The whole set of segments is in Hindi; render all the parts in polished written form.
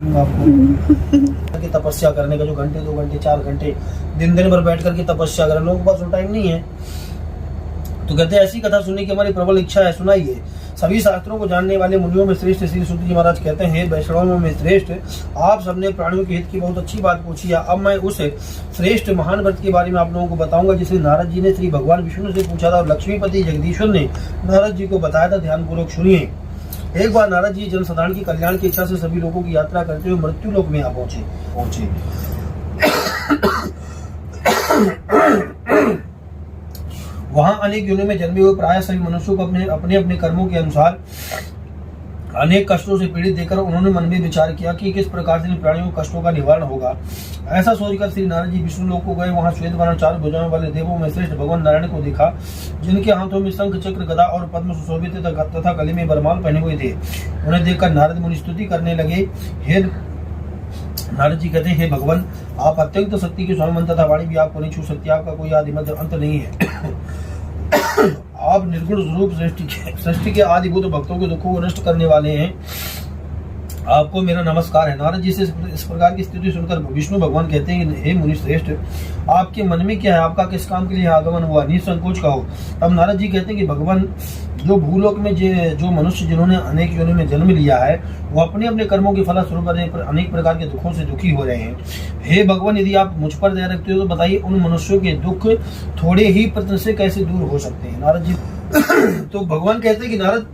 आपको कि तपस्या करने का जो घंटे 2 घंटे 4 घंटे दिन भर बैठ करके तपस्या करें, लोगों के पास वो टाइम नहीं है। तो कहते हैं ऐसी कथा सुनने की हमारी प्रबल इच्छा है, सुनाइए। सभी शास्त्रों को जानने वाले मुनियों में श्रेष्ठ श्री सूत जी महाराज कहते हैं, वैष्णवों में श्रेष्ठ, आप सबने प्राणियों के हित की बहुत अच्छी बात पूछी है। अब मैं उस श्रेष्ठ महान व्रत के बारे में आप लोगों को बताऊंगा जिसे नारद जी ने श्री भगवान विष्णु से पूछा था और लक्ष्मीपति जगदीश्वर ने नारद जी को बताया था। ध्यानपूर्वक सुनिए। एक बार नारद जी जनसाधारण की कल्याण की इच्छा से सभी लोगों की यात्रा करते हुए मृत्यु लोक में पहुंचे। वहां अनेक योनियों में जन्मे हुए प्राय सभी मनुष्यों को अपने अपने कर्मों के अनुसार अनेक कष्टों से पीड़ित देखकर उन्होंने मन में विचार किया कि किस प्रकार से इन प्राणियों के कष्टों का निवारण होगा। ऐसा सोचकर श्री नारद जी विष्णु लोक को गए। वहां श्वेत वर्ण 4 भुजाओं वाले देवों में श्रेष्ठ भगवान नारायण को देखा, जिनके हाथों में शंख चक्र गदा और पद्म सुशोभित तथा गले में बरमाल पहने हुए थे। उन्हें देखकर नारद मुनि स्तुति करने लगे। नारद जी कहते हैं, हे भगवान, आप अत्यंत शक्ति के स्वामी तथा वाणी भी आपको नहीं छू सकती, आपका कोई आदि मध्य अंत नहीं है। आप निर्गुण स्वरूप सृष्टि के आदिभूत भक्तों के दुखों को नष्ट करने वाले हैं, आपको मेरा नमस्कार है। नारद जी से इस प्रकार की स्थिति सुनकर विष्णु भगवान कहते हैं, हे मुनि श्रेष्ठ, आपके मन में क्या है, आपका किस काम के लिए आगमन हुआ, निसंकोच कहो। तब नारद जी कहते हैं कि भगवान, जो भूलोक में जो मनुष्य जिन्होंने अनेक योनि में जन्म लिया है, वो अपने अपने कर्मों के फलस्वरूप अनेक प्रकार के दुखों से दुखी हो रहे हैं। हे भगवान, यदि आप मुझ पर दया रखते हो तो बताइए, उन मनुष्यों के दुख थोड़े ही प्रयत्न से कैसे दूर हो सकते हैं। नारद जी तो भगवान कहते हैं कि नारद,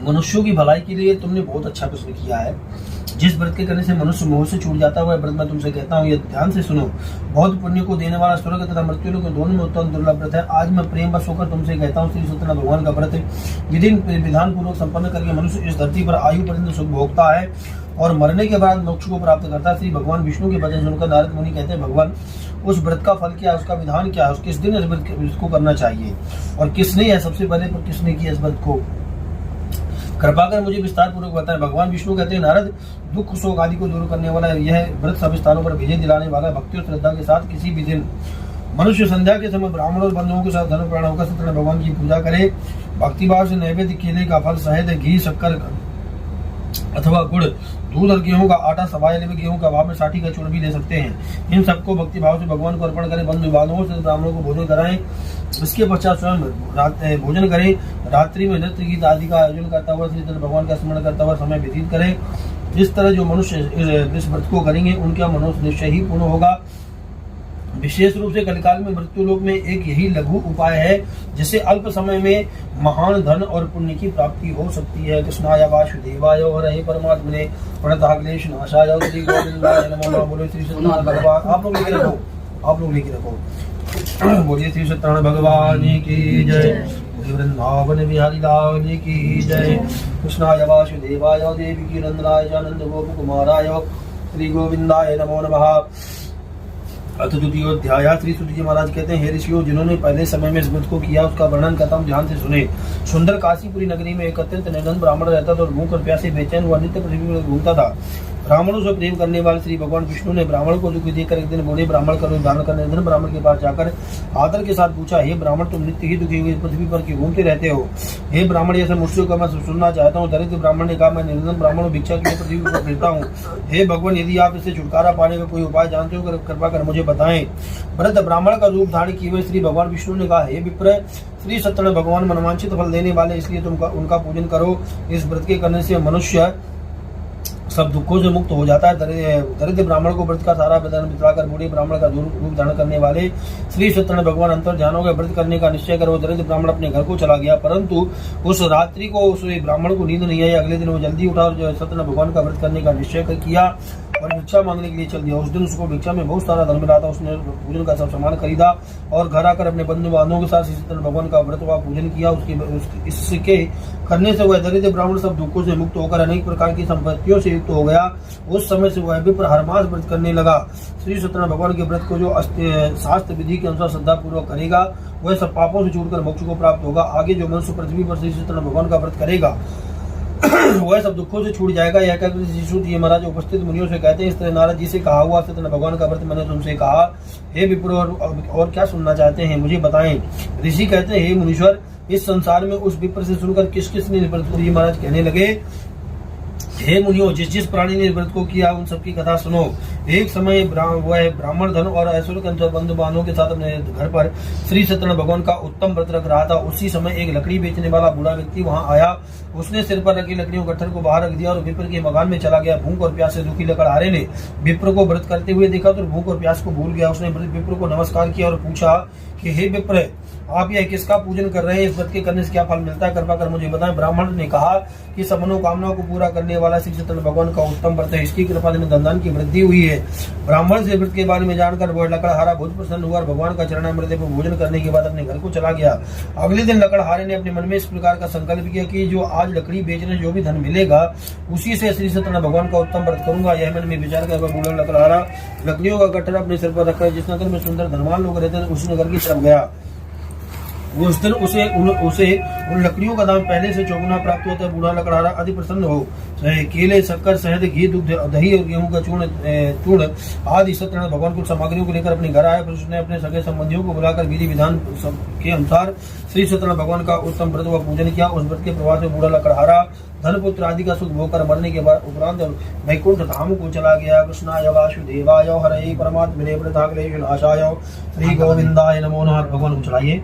मनुष्यों की भलाई के लिए तुमने बहुत अच्छा प्रश्न किया है। जिस व्रत के करने से मनुष्य मोह से छूट जाता है वह व्रत मैं तुमसे कहता हूँ, ये ध्यान से सुनो। बहुत पुण्य को देने वाला स्वर्ग तथा मृत्यु लोक दोनों में उत्तम दुर्लभ व्रत है। आज मैं प्रेम बस होकर तुमसे कहता हूँ, श्री सत्यनारायण भगवान का व्रत विधान पूर्वक संपन्न करके मनुष्य इस धरती पर आयु पर्यंत सुख भोगता है और मरने के बाद मोक्ष को प्राप्त करता है। श्री भगवान विष्णु के वचन सुनकर नारद मुनि कहते हैं, भगवान, उस व्रत का फल क्या है, उसका विधान क्या है, किस दिन इस व्रत को करना चाहिए और किसने है, सबसे पहले पर किसने किया इस व्रत को, कृपा कर मुझे विस्तार पूर्वक बताएं। भगवान विष्णु कहते हैं, नारद, दुख शोक आदि को दूर करने वाला यह व्रत सभी स्थानों पर विजय दिलाने वाला, भक्ति और श्रद्धा के साथ किसी भी दिन मनुष्य संध्या के समय ब्राह्मण और बंधुओं के साथ धर्म प्राण होकर सत्यनारायण भगवान की पूजा करे। भक्तिभाव से नैवेद्य केले का फल, शहद, घी, शक्कर अथवा गुड़, दूध और गेहूं का आटा, सवायल में गेहूं का भाव में साठी का चूर्ण भी ले सकते हैं। इन सबको भक्ति भाव से भगवान को अर्पण करें। बंधु बांधवों से ब्राह्मणों को भोजन कराएं। इसके पश्चात स्वयं भोजन करें। रात्रि में नृत्य गीत आदि का आयोजन करता हुआ श्री भगवान का स्मरण करता हुआ समय व्यतीत करें। इस तरह जो मनुष्य इस व्रत को करेंगे उनका मनोरथ निश्चय ही पूर्ण होगा। विशेष रूप से कलिकाल में मृत्यु लोक में एक यही लघु उपाय है जिससे अल्प समय में महान धन और पुण्य की प्राप्ति हो सकती है। कृष्णाय वासुदेवाय हरे परमात्मने प्रणताक्लेश नाशाय श्री गोविंदाय नमो नमः। बोलो श्री सत्यनारायण भगवान, आप लोग लिखे रखो, बोलिए श्री सत्यनारायण भगवान की जय, वृंदावन बिहारी लाल की जय। कृष्णाय वासुदेवाय देवकी नंदनाय आनंद गोप कुमाराय श्री गोविंदाय नमो नमः। अथ द्वितीयोध्याय। श्री सूत जी महाराज कहते हैं, हे ऋषियों, जिन्होंने पहले समय में इस व्रत को किया उसका वर्णन करता हूँ, ध्यान से सुने। सुंदर काशीपुरी नगरी में एक अत्यंत निर्धन ब्राह्मण रहता था और भूख और प्यासे बेचैन हुआ नित्य पृथ्वी में घूमता था। ब्राह्मणों से प्रेम करने वाले श्री भगवान विष्णु ने ब्राह्मण को दुख देकर एक दिन बोले, ब्राह्मण का रूप धारण कर निर्धन ब्राह्मण के पास जाकर आदर के साथ पूछा, हे ब्राह्मण, तुम नित्य ही दुखी हुए पृथ्वी पर क्यों घूमते रहते हो? हे ब्राह्मण, ऐसा मुझसे का मैं सुनना चाहता हूँ। दरिद्र ब्राह्मण ने कहा, मैं निर्धन ब्राह्मण भिक्षा के लिए पृथ्वी पर फिरता हूँ। हे भगवान, यदि आप इससे छुटकारा पाने का कोई उपाय जानते हो कृपा कर मुझे बताएं। वृद्ध ब्राह्मण का रूप धारण किए हुए श्री भगवान विष्णु ने कहा, हे विप्र, श्री सत्यनारायण भगवान मनवांछित फल देने वाले, इसलिए तुम उनका पूजन करो। इस व्रत के करने से मनुष्य सब दुखों से मुक्त हो जाता है। दरिद्र ब्राह्मण को व्रत का सारा विधान बतलाकर बूढ़े ब्राह्मण का रूप धारण करने वाले श्री सत्यनारायण भगवान अंतर ध्यान हो गए। व्रत करने का निश्चय कर वो दरिद्र ब्राह्मण अपने घर को चला गया, परंतु उस रात्रि को उस ब्राह्मण को नींद नहीं आई। अगले दिन वो जल्दी उठा और सत्यनारायण भगवान का व्रत करने का निश्चय किया और भिक्षा मांगने के लिए चल दिया। उस दिन उसको भिक्षा में बहुत सारा धन मिला था। उसने पूजन का सब सामान खरीदा और घर आकर अपने बंधु बांधवों के साथ श्री सत्यनारायण भगवान का व्रत व पूजन किया। इसके करने से वह दरिद्र ब्राह्मण सब दुखों से मुक्त होकर अनेक प्रकार की संपत्तियों से युक्त हो गया। उस समय से वह विप्र हर मास व्रत करने लगा। श्री सत्यनारायण भगवान के व्रत को जो शास्त्र विधि के अनुसार श्रद्धा पूर्वक करेगा वह सब पापों से छूटकर मोक्ष को प्राप्त होगा। आगे जो मनुष्य पृथ्वी पर श्री सत्यनारायण भगवान का व्रत करेगा वह सब दुखों से छूट जाएगा। यह कहकर श्री सूत जी महाराज उपस्थित मुनियों से कहते हैं, इस तरह नारद जी से कहा हुआ सत्यनारायण भगवान का व्रत मैंने तुमसे कहा। हे विप्र, और क्या सुनना चाहते हैं मुझे बताएं। ऋषि कहते हैं, हे मुनीश्वर, इस संसार में उस विप्र से सुनकर किस किस ने व्रत जी महाराज कहने लगे, हे मुनियो, जिस जिस प्राणी ने व्रत को किया उन सबकी कथा सुनो। एक समय वह ब्राह्मण धन और ऐश्वर्य के बंधु बांधवों के साथ अपने घर पर श्री सत्यनारायण भगवान का उत्तम व्रत रख रहा था। उसी समय एक लकड़ी बेचने वाला बूढ़ा व्यक्ति वहां आया। उसने सिर पर रखी लकड़ियों गट्ठर को बाहर रख दिया और विप्र के मकान में चला गया। भूख और प्यास से दुखी लकड़हारे ने विप्र को व्रत करते हुए देखा तो भूख और प्यास को भूल गया। उसने विप्र को नमस्कार किया और पूछा कि हे विप्र, आप यह किसका पूजन कर रहे हैं? इस व्रत के करने से क्या फल मिलता है? कृपा कर मुझे बताएं। ब्राह्मण ने कहा कि सब मनोकामनाओं को पूरा करने वाला श्री सत्यनारायण भगवान का उत्तम व्रत है। इसकी कृपा से धन की वृद्धि हुई है। ब्राह्मण से व्रत के बारे में जानकर वह लकड़हारा बहुत प्रसन्न हुआ और भगवान का चरणामृत पर भोजन करने के बाद अपने घर को चला गया। अगले दिन लकड़हारे ने अपने मन में इस प्रकार का संकल्प किया कि जो आज लकड़ी बेचने जो भी धन मिलेगा उसी से श्री सत्यनारायण भगवान का उत्तम व्रत करूंगा। यह मन में विचार कर बूढ़ा लकड़हारा लकड़ियों का गट्ठर अपने सिर पर रखकर जिस नगर में सुंदर धनवान लोग रहते थे उस नगर की तरफ गया। उस दिन उसे उन लकड़ियों का दाम पहले से चौगुना प्राप्त होता है। बूढ़ा लकड़हारा अति प्रसन्न हो केले, शक्कर, शहद, घी, दूध, दही और गेहूं का चूर्ण आदि सत्यनारायण भगवान को सामग्रियों को लेकर अपने घर आया। फिर उसने अपने सगे संबंधियों को बुलाकर विधि विधान के अनुसार श्री सत्यनारायण भगवान का उत्तम व्रत व पूजन किया। उस व्रत के प्रभाव से बूढ़ा लकड़हारा धन पुत्र आदि का सुख भोग कर मरने के बाद उपरांत वैकुंठ धाम को चला गया। कृष्णाय वासुदेवाय हरे परमात्मने प्रणताक्लेशनाशाय श्री गोविंदाय नमो नमः। भगवान को चढ़ाइए।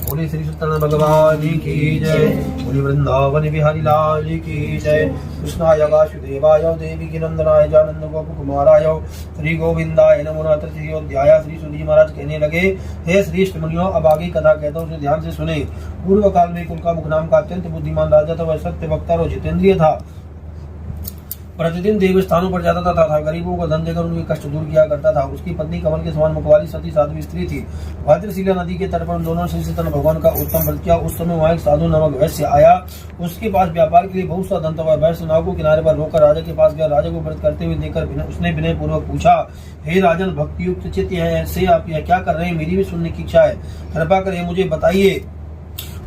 बोले श्री सत्यनारायण भगवान की जय। बोले वृंदावन बिहारी लाल की जय। कृष्णाय वासुदेवाय देवी की नंदनाय जानंद गोप कुमाराय श्री गोविंदाय नमो नमः। तृतीयोध्याय। श्री सूर्य जी महाराज कहने लगे, हे श्रेष्ठ मुनियों, अब आगे कथा कहता हूँ, उसे ध्यान से सुने। पूर्व काल में कुल का मुख नाम का अत्यंत बुद्धिमान राजा था। वह सत्य वक्ता और जितेंद्रिय था। प्रतिदिन देव स्थानों पर जाता था, गरीबों को धन देकर उनके कष्ट दूर किया करता था। उसकी पत्नी कमल के समान मुख वाली सती साध्वी स्त्री थी। भद्रशिला नदी के तट पर दोनों श्री सत्यनारायण भगवान का उत्तम व्रत किया। उस समय वहाँ एक साधु नामक वैश्य आया। उसके पास व्यापार के लिए बहुत सा धन था। वैश्य नाव को किनारे पर रोकर राजा के पास गया। राजा को व्रत करते हुए देखकर उसने विनय पूर्वक पूछा, हे राजन, भक्ति युक्त चित्त से आप यह क्या कर रहे हैं? मेरी भी सुनने की इच्छा है, कृपा कर मुझे बताइए।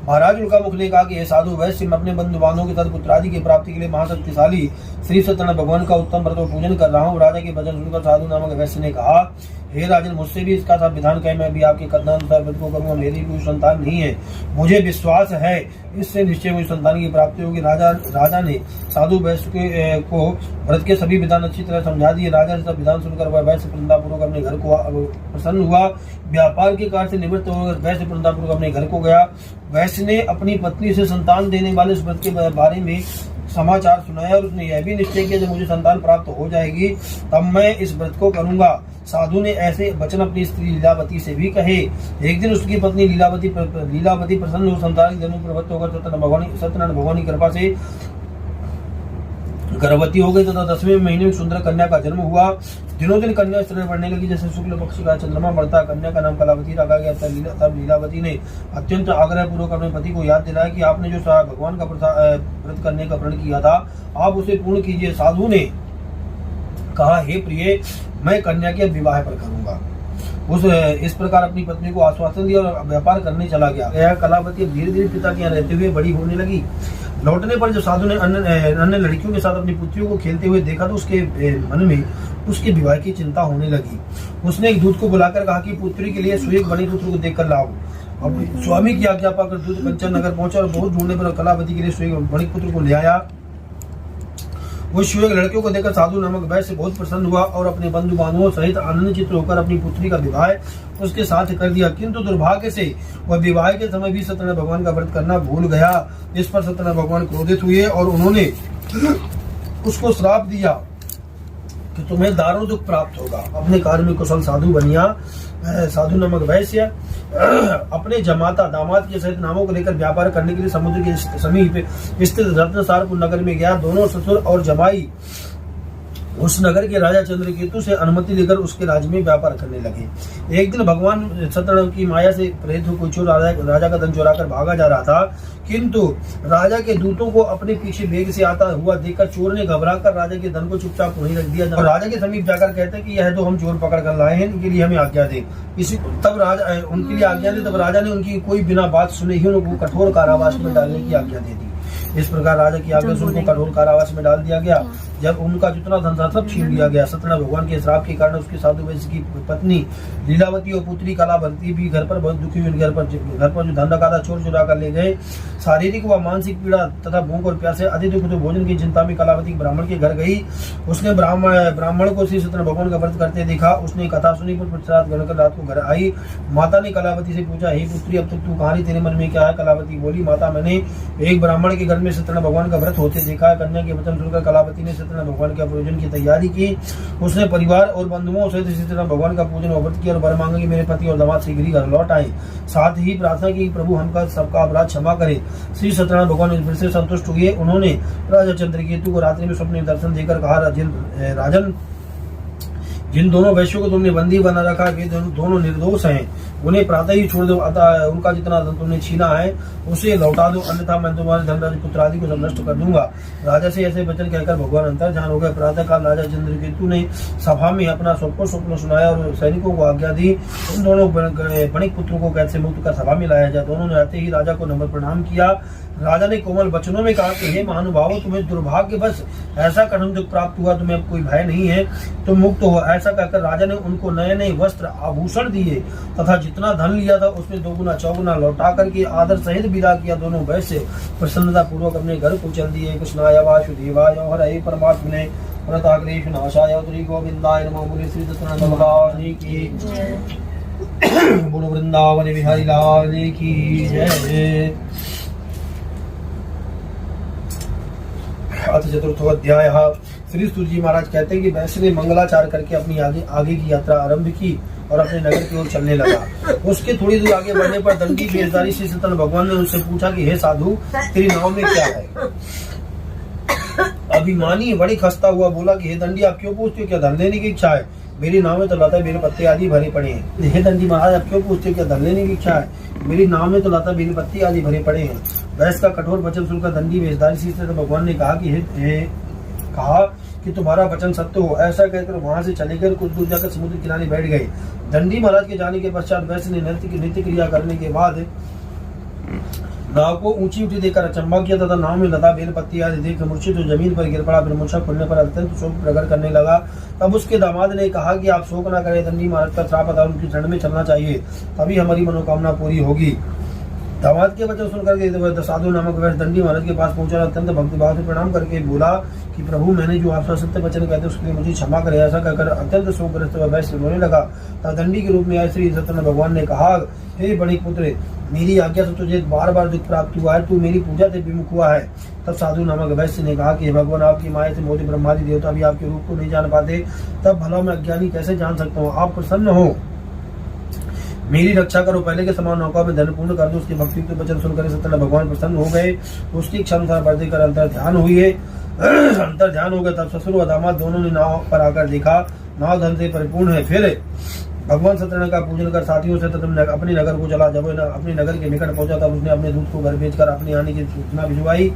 महाराज उनका मुख ने कहा कि साधु वैश्य, मैं अपने बंधु बांधवों के साथ पुत्रादि की प्राप्ति के लिए महाशक्तिशाली श्री सत्यनारायण भगवान का उत्तम व्रत पूजन कर रहा हूँ। राजा के वचन सुनकर साधु नामक वैश्य ने कहा, हे राजन, मुझसे भी इसका सब विधान कहे, मैं भी आपके कथनानुसार व्रत को करूंगा। मेरी कोई संतान नहीं है, मुझे विश्वास है इससे निश्चय मुझे संतान की प्राप्ति होगी। राजा ने साधु वैश्य को व्रत के सभी विधान अच्छी तरह समझा दिए। राजा से सब विधान सुनकर वह वैश्य प्रसन्नतापूर्वक अपने घर को प्रसन्न हुआ। व्यापार के कार्य से निवृत्त होकर वैश्य प्रसन्नतापूर्वक अपने घर को गया। वैश्य ने अपनी पत्नी से संतान देने वाले इस व्रत के बारे में समाचार सुनाया और उसने यह भी निश्चय किया जब मुझे संतान प्राप्त हो जाएगी तब मैं इस व्रत को करूंगा। साधु ने ऐसे वचन अपनी स्त्री लीलावती से भी कहे। एक दिन उसकी पत्नी लीलावती प्रसन्न हो संतान की जन्म प्रवृत्त होकर सत्यनारायण भगवान की कृपा से गर्भवती हो गई तथा 10वें महीने में सुंदर कन्या का जन्म हुआ। दिनों दिन कन्या स्त्रीण बढ़ने लगी, जैसे शुक्ल पक्ष का चंद्रमा बढ़ता। कन्या का नाम कलावती रखा गया। तब लीलावती ने अत्यंत आग्रह पूर्वक अपने पति को याद दिलाया कि आपने जो भगवान का व्रत करने का प्रण किया था आप उसे पूर्ण कीजिए। साधु ने कहा, हे प्रिय, मैं कन्या के विवाह पर करूंगा। इस प्रकार अपनी पत्नी को आश्वासन दिया और व्यापार करने चला गया। कलावती धीरे धीरे पिता के यहाँ रहते हुए बड़ी होने लगी। लौटने पर जब साधु ने अन्य लड़कियों के साथ अपनी पुत्रियों को खेलते हुए देखा तो उसके मन में उसके विवाह की चिंता होने लगी। उसने एक दूत को बुलाकर कहा कि पुत्री के लिए सुयोग बने पुत्र को देखकर लाओ। अब स्वामी की आज्ञा पाकर दूत कंचन नगर पहुंचा और बहुत ढूंढने पर कलावती के लिए सुयोग बने पुत्र को ले आया। वो सुयोग लड़कियों को देखकर साधु नामक वैश्य बहुत प्रसन्न हुआ और अपने बंधु बांधवों सहित आनंदचित्त होकर अपनी पुत्री का विवाह उसके साथ कर दिया। किंतु दुर्भाग्य से वह विवाह के समय भी सत्यनारायण भगवान का व्रत करना भूल गया। इस पर सत्यनारायण भगवान क्रोधित हुए और उन्होंने उसको श्राप दिया कि तुम्हें दारुण दुख प्राप्त होगा। अपने कार्य में कुशल साधु बनिया साधु नामक वैश्य अपने जमाता दामाद के सहित नामों को लेकर व्यापार करने के लिए समुद्र के समीप स्थित रत्नसारपुर नगर में गया। दोनों ससुर और जमाई उस नगर के राजा चंद्रकेतु से अनुमति लेकर उसके राज्य में व्यापार करने लगे। एक दिन भगवान सत्यनारायण की माया से प्रेरित होकर चोर राजा का धन चुराकर भागा जा रहा था, किंतु राजा के दूतों को अपने पीछे वेग से आता हुआ देखकर चोर ने घबराकर राजा के धन को चुपचाप वहीं रख दिया और राजा के समीप जाकर कहते कि यह तो हम चोर पकड़ कर लाए हैं, इनके लिए हमें आज्ञा दे। तब राजा उनके लिए आज्ञा दी। तब राजा ने उनकी कोई बिना बात सुने ही उनको कठोर कारावास में डालने की आज्ञा दे दी। इस प्रकार राजा की आज्ञा से उनको कठोर कारावास में डाल दिया गया। जब उनका जितना धन था सब छीन लिया गया। सत्यनारायण भगवान के श्राप के कारण उसके साधु वैश्य की पत्नी लीलावती और पुत्री कलावती भी घर पर बहुत दुखी हुई। घर पर जो धन रखा था चोर चुरा कर ले गए। शारीरिक व मानसिक पीड़ा तथा भूख और प्यासे अति दुख तो भोजन की चिंता में कलावती ब्राह्मण के घर गई। उसने ब्राह्मण को श्री सत्यनारायण भगवान का व्रत करते देखा। उसने कथा सुनी पर प्रसाद ग्रहण कर रात को घर आई। माता ने कलावती से पूछा, हे पुत्री, अब तक तू कहां रही, तेरे मन में क्या है? कलावती बोली, माता, मैंने एक ब्राह्मण के घर में सत्यनारायण भगवान का व्रत होते देखा। कन्या के वचन सुनकर कलावती ने सत्यनारायण भगवान के पूजन की तैयारी की। उसने परिवार और बंधुओं सहित सत्यनारायण भगवान का पूजन और व्रत किया और वर मांगा कि मेरे पति और दामाद शीघ्र ही घर लौट आए। साथ ही प्रार्थना की, प्रभु हमका सबका अपराध क्षमा करे। श्री सत्यनारायण भगवान फिर से संतुष्ट हुए। उन्होंने राजा चंद्रकेतु को रात्रि में स्वप्न दर्शन देकर कहा, राजन, जिन दोनों वैश्यों को तुमने बंदी बना रखा वे दोनों निर्दोष हैं। उन्हें प्रातः ही छोड़ दो, अतः उनका जितना धन तुमने छीना है उसे लौटा दो, अन्यथा मैं तुम्हारे धनराज पुत्र आदि को सब नष्ट कर दूंगा। राजा से ऐसे वचन कहकर भगवान अंतर्ध्यान हो गए। प्रातः काल राजा चंद्रकेतु ने सभा में अपना स्वप्न सुनाया और सैनिकों को आज्ञा दी उन दोनों बणिक पुत्रों को कैद से मुक्त कर सभा में लाया जाए। दोनों ने आते ही राजा को नम्र प्रणाम किया। राजा ने कोमल वचनों में कहा कि हे महानुभावों, तुम्हें दुर्भाग्यवश ऐसा कठिन दुख प्राप्त हुआ, तुम्हें अब कोई भय नहीं है, तुम मुक्त हो। ऐसा कहकर राजा ने उनको नए नए वस्त्र आभूषण दिए तथा जितना धन लिया था उसमें दोगुना चौगुना लौटा करके आदर सहित विदा किया। दोनों वैश्य प्रसन्नता पूर्वक अपने घर को चल दिए। कृष्णाय वासुदेवाय हरे परमात्मने प्रणताग्रेश नाशाय श्री गोविंदाय नमो। बोले श्री सत्यनारायण भगवान की बोलो वृंदावन बिहारी लाल की जय। अथ चतुर्थो अध्याय। श्री सूर्य जी महाराज कहते हैं कि वैश्य ने मंगलाचार करके अपनी आगे की यात्रा आरंभ की और अपने नगर की ओर चलने लगा। उसके थोड़ी दूर आगे बढ़ने पर दंडी भेषधारी श्री सत्यनारायण भगवान ने उससे पूछा कि हे साधु, तेरी नाव में क्या है? अभिमानी बड़ी खस्ता हुआ बोला कि हे दंडी, आप क्यों पूछते हो? क्या धन लेने की इच्छा है? मेरी नाव में तो लता बेल पत्ते आदि भरे पड़े हैं। हे दंडी महाराज, आप क्यों पूछते हो? क्या धन लेने की इच्छा है? मेरी नाव में तो लता बेल पत्ते आदि भरे पड़े हैं। वैश्य का कठोर वचन सुनकर दंडी भेषधारी श्री सत्यनारायण भगवान ने कहा कि तुम्हारा वचन सत्य हो। ऐसा कहकर वहां से चले गए। कुछ दूर जाकर समुद्र किनारे बैठ गए। दंडी महाराज के जाने के पश्चात वैश्य ने नृत्य क्रिया करने के बाद नाव को ऊंची ऊंची देखकर अचंभा किया तथा नाव में लता बेल पत्ती आदि देख मूर्छित तो जमीन पर गिर पड़ा। फिर मूर्छा खुलने पर अत्यंत शोक प्रकट करने लगा। तब उसके दामाद ने कहा कि आप शोक न करें, दंडी महाराज का श्राप था, उनकी शरण में चलना चाहिए, तभी हमारी मनोकामना पूरी होगी। दामाद के वचन सुनकर साधु नामक वैश्य दंडी महाराज के पास पहुंचा। अत्यंत भक्तिभाव से प्रणाम करके बोला कि प्रभु, मैंने जो आपसे सत्य वचन कहते उसके लिए मुझे क्षमा करे। ऐसा कहकर अत्यंत शोकग्रस्त वैश्य रोने लगा। तब दंडी के रूप में आए श्री सत्यनारायण भगवान ने कहा, हे बणिक पुत्र, मेरी आज्ञा से तुझे बार बार दुख प्राप्त हुआ है, तू मेरी पूजा से विमुख हुआ है। तब साधु नामक वैश्य ने कहा कि भगवान, आपकी माया से मोदी ब्रह्मादि देवता भी आपके रूप को नहीं जान पाते, तब भला मैं अज्ञानी कैसे जान सकता हूँ? आप प्रसन्न हो, मेरी रक्षा करो, पहले के समान नौका में धन पूर्ण कर दो। उसके भक्ति के वचन सुनकर सत्यनारायण भगवान प्रसन्न हो गए। उसकी क्षमता बढ़ देकर अंतर ध्यान हो गए। तब ससुर व दामाद दोनों ने नाव पर आकर देखा, नाव धन से परिपूर्ण है। फिर भगवान सत्यनारायण का पूजन कर साथियों से तब अपने नगर को चला। जब अपने नगर के निकट पहुंचा तब उसने अपने दूत को घर भेजकर अपने आने की सूचना भिजवाई।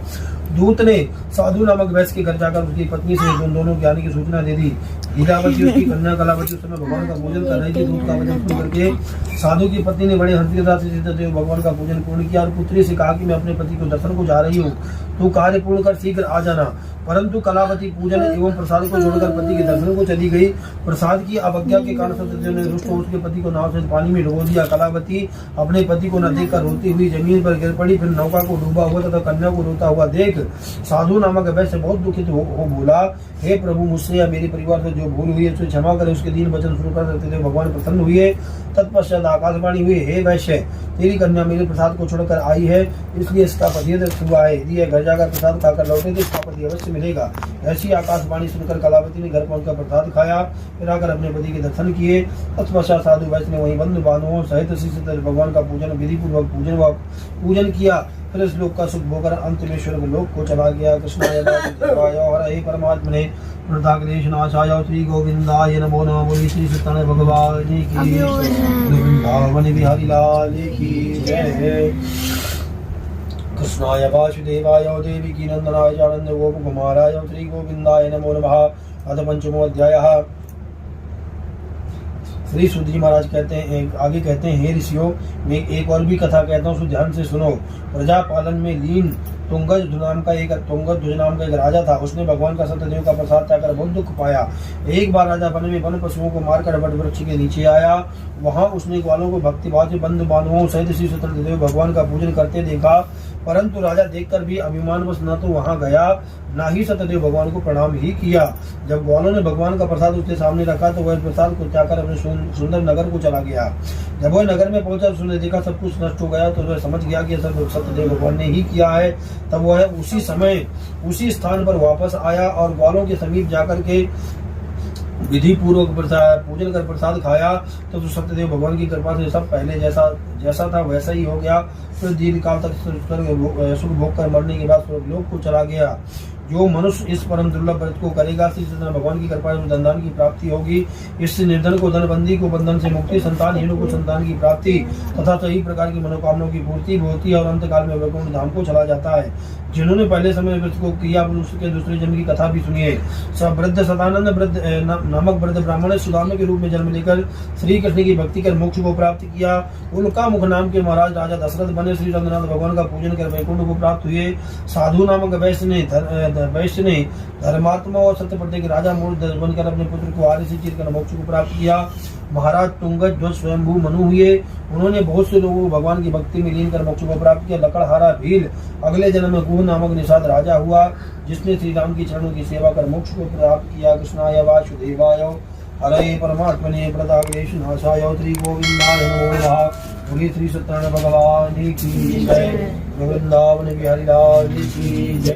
दूत ने साधु नामक वैश्य के घर जाकर उसकी पत्नी से दोनों के आने की सूचना दे दी। लीलावती उसकी कन्या कलावती उस समय भगवान का पूजन कर रही थी। दूत का वचन सुन करके साधु की पत्नी ने बड़े हंसी के साथ भगवान का पूजन पूर्ण किया और पुत्री से कहा कि मैं अपने पति को दर्शन को जा रही हूँ, तू कार्य पूर्ण कर शीघ्र आ जाना। परंतु कलावती पूजन एवं प्रसाद को छोड़कर पति के दर्शन को चली गई। प्रसाद की अवज्ञा के कारण सत्यदेव ने रुष्ट उसके पति को नाव से पानी में डुबो दिया। कलावती अपने पति को न देखकर रोती हुई जमीन पर गिर पड़ी। फिर नौका को डूबा हुआ तथा कन्या को रोता हुआ देख साधु नामक वैश्य बहुत दुखित हो बोला, हे प्रभु, मुझसे या मेरे परिवार से जो भूल हुई है उसे क्षमा करे। उसके दीन वचन सुनकर सत्यदेव भगवान प्रसन्न हुए। तत्पश्चात आकाशवाणी हुई, हे वैश्य, तेरी कन्या मेरे प्रसाद को छोड़कर आई है, इसलिए इसका पति हुआ है। यदि घर जाकर प्रसाद खाकर लौटे तो इसका पति अवश्य मिलेगा। ऐसी आकाशवाणी सुनकर कलावती ने घर पहुंचकर प्रसाद खाया। फिर आकर अपने पति के दर्शन किए। तत्पश्चात साधु वैश्य ने वहीं बंधु बांधवों सहित श्री सत्यनारायण भगवान का पूजन विधि पूर्वक पूजन किया। फिर इस लोक का सुख भोकर अंत में स्वर्ग लोक को चला गया। कृष्णाय वासुदेवाय हरे परमात्मने प्रणताग्रेश नाशाय श्री गोविंदाय नमो नमः। बोली श्री सत्यनारायण भगवान की वृंदावन बिहारी लाल की जय। कृष्णाय वासुदेवाय देवकी नंदनाय आनंद गोप कुमाराय श्री गोविंदाय नमो नमः। अथ पंचमो अध्यायः। श्री सूत जी महाराज कहते हैं, आगे कहते हैं, हे ऋषियों, मैं एक और भी कथा कहता हूँ, ध्यान से सुनो। प्रजा पालन में लीन तुंगध्वज नाम का एक राजा था। उसने भगवान का सत्यदेव का प्रसाद पाकर बहुत दुख पाया। एक बार राजा वन में वन पशुओं को मारकर वट वृक्ष के नीचे आया। वहां उसने ग्वालों को भक्तिभाव से बंधु बांधवों सहित श्री सत्यदेव भगवान का पूजन करते देखा, परंतु राजा देखकर भी अभिमानवश न तो वहां गया ना ही सत्यदेव भगवान को प्रणाम ही किया। जब ग्वालों ने भगवान का प्रसाद उसके सामने रखा तो वह प्रसाद को त्यागकर अपने सुंदर नगर को चला गया। जब वह नगर में पहुंचा, उसने देखा सब कुछ नष्ट हो गया, तो वह समझ गया कि सब सत्यदेव भगवान ने ही किया है। तब वह उसी समय उसी स्थान पर वापस आया और ग्वालों के समीप जाकर के विधि पूर्वक पूजन कर प्रसाद खाया। तो सत्यदेव भगवान की कृपा से सब पहले जैसा था वैसा ही हो गया। फिर दीर्घ काल तक सुख भोग कर मरने के बाद स्वर्गलोक को चला गया। जो मनुष्य इस परम दुर्लभ व्रत को करेगा, श्री सत्यनारायण भगवान की कृपा से धन की प्राप्ति होगी। इससे निर्धन को धनबंदी को बंधन से मुक्ति, संतानहीनों को संतान की प्राप्ति तथा सही प्रकार की मनोकामनाओं की पूर्ति होती है और अंतकाल में वैकुंठ धाम को चला जाता है। जिन्होंने पहले समय व्रत को किया उसके दूसरे जन्म की कथा भी सुनिए। सब वृद्ध सदानंद वृद्ध नामक वृद्ध ब्राह्मण सुदामा के रूप में जन्म लेकर श्री कृष्ण की भक्ति कर मोक्ष को प्राप्त किया। उनका मुख नाम के महाराज राजा दशरथ बने। श्री रंगनाथ भगवान का पूजन कर वैकुंठ को प्राप्त हुए। साधु नामक वैश्य ने धर्मात्मा और सत्यप्रत्य के राजा मूल बनकर अपने पुत्र को आर्य से चीरकर मोक्ष को प्राप्त किया। महाराज तुंगध्वज स्वयंभू मनु हुए। उन्होंने बहुत से लोगों को भगवान की भक्ति में लीन कर मोक्ष को प्राप्त किया। लकड़हारा भील अगले जन्म में गुह नामक निषाद राजा हुआ, जिसने श्री राम की चरणों की सेवा कर मोक्ष को प्राप्त किया। कृष्णाय वासुदेवाय हरे परमात्मने प्रणताग्रेश नाशाय श्री गोविंदाय नमो नमः। बोलिए श्री सत्यनारायण भगवान की जय। वृंदावन बिहारी लाल की जय।